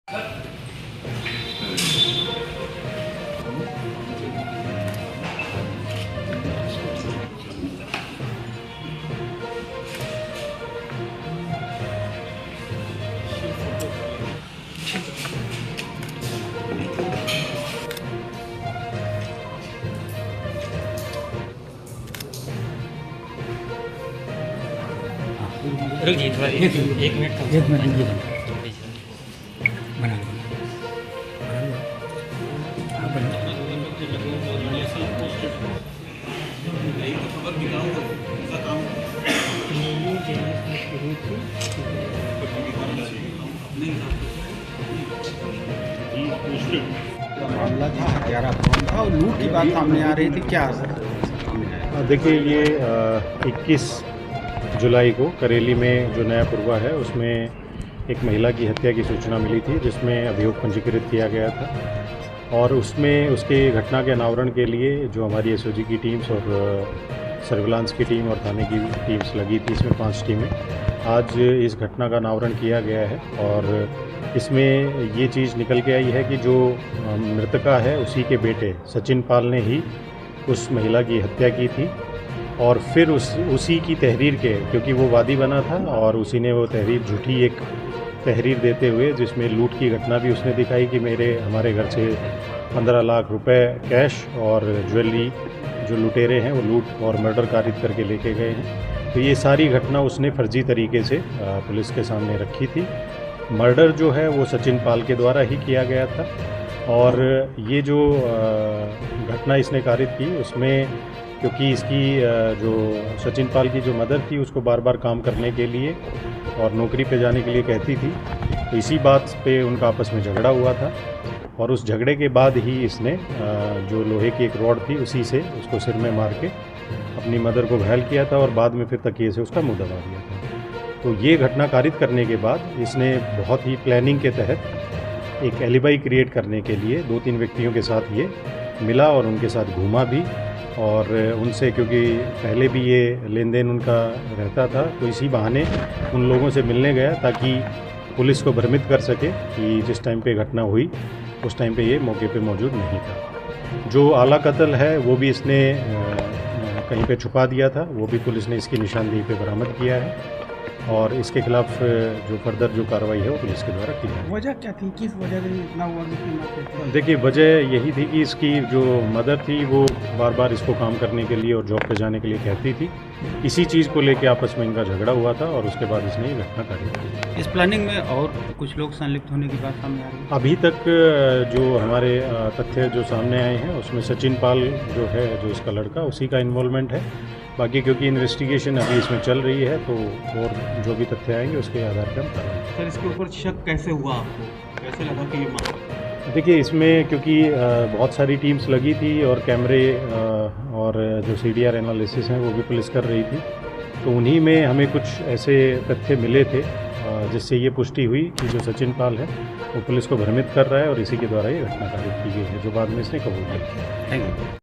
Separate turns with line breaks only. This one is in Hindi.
रुक जी थोड़ा एक मिनट का
एक मिनट दीजिए बना हाँ बना मामला था हत्यारा फोन था और लूट की बात सामने आ रही थी क्या
देखिए ये 21 जुलाई को करेली में जो नया पुरवा है उसमें एक महिला की हत्या की सूचना मिली थी जिसमें अभियोग पंजीकृत किया गया था और उसमें उसके घटना के अनावरण के लिए जो हमारी एसओजी की टीम्स और सर्विलांस की टीम और थाने की टीम्स लगी थी, इसमें 5 टीमें आज इस घटना का अनावरण किया गया है और इसमें ये चीज़ निकल के आई है कि जो मृतका है उसी के बेटे सचिन पाल ने ही उस महिला की हत्या की थी और फिर उसी की तहरीर के, क्योंकि वो वादी बना था और उसी ने वो तहरीर झूठी एक तहरीर देते हुए जिसमें लूट की घटना भी उसने दिखाई कि हमारे घर से 15 लाख रुपए कैश और ज्वेलरी जो लुटेरे हैं वो लूट और मर्डर कारित करके लेके गए हैं। तो ये सारी घटना उसने फर्जी तरीके से पुलिस के सामने रखी थी। मर्डर जो है वो सचिन पाल के द्वारा ही किया गया था और ये जो घटना इसने कारित की उसमें क्योंकि इसकी जो सचिन पाल की जो मदर थी उसको बार बार काम करने के लिए और नौकरी पे जाने के लिए कहती थी, तो इसी बात पे उनका आपस में झगड़ा हुआ था और उस झगड़े के बाद ही इसने जो लोहे की एक रॉड थी उसी से उसको सिर में मार के अपनी मदर को घायल किया था और बाद में फिर तकिए से उसका मुंह दबा दिया था। तो ये घटना कारित करने के बाद इसने बहुत ही प्लानिंग के तहत एक एलिबाई क्रिएट करने के लिए 2-3 व्यक्तियों के साथ ये मिला और उनके साथ घूमा भी और उनसे, क्योंकि पहले भी ये लेन देन उनका रहता था, तो इसी बहाने उन लोगों से मिलने गया ताकि पुलिस को भ्रमित कर सके कि जिस टाइम पे घटना हुई उस टाइम पे ये मौके पे मौजूद नहीं था। जो आला कत्ल है वो भी इसने कहीं पे छुपा दिया था, वो भी पुलिस ने इसकी निशानदेही पे बरामद किया है और इसके खिलाफ जो फर्दर जो कार्रवाई है वो पुलिस के द्वारा की जाएगी।
वजह क्या थी, किस वजह से इतना हुआ?
देखिए वजह यही थी कि इसकी जो मदर थी वो बार बार इसको काम करने के लिए और जॉब पे जाने के लिए कहती थी। इसी चीज़ को लेकर आपस में इनका झगड़ा हुआ था और उसके बाद इसने ये घटना कारित की।
इस प्लानिंग में और कुछ लोग संलिप्त होने की बात सामने आ रही है?
अभी तक जो हमारे तथ्य जो सामने आए हैं उसमें सचिन पाल जो है, जो इसका लड़का, उसी का इन्वॉल्वमेंट है। बाकी क्योंकि इन्वेस्टिगेशन अभी इसमें चल रही है तो और जो भी तथ्य आएंगे उसके आधार पर हम करेंगे।
सर इसके ऊपर शक कैसे हुआ आपको, कैसे लगा कि ये मामला?
देखिए इसमें क्योंकि बहुत सारी टीम्स लगी थी और कैमरे और जो CDR एनालिसिस हैं वो भी पुलिस कर रही थी, तो उन्हीं में हमें कुछ ऐसे तथ्य मिले थे जिससे ये पुष्टि हुई कि जो सचिन पाल है वो पुलिस को भ्रमित कर रहा है और इसी के द्वारा ये घटना कारित की गई है, जो बाद में इसने कबूल किया।
Thank you.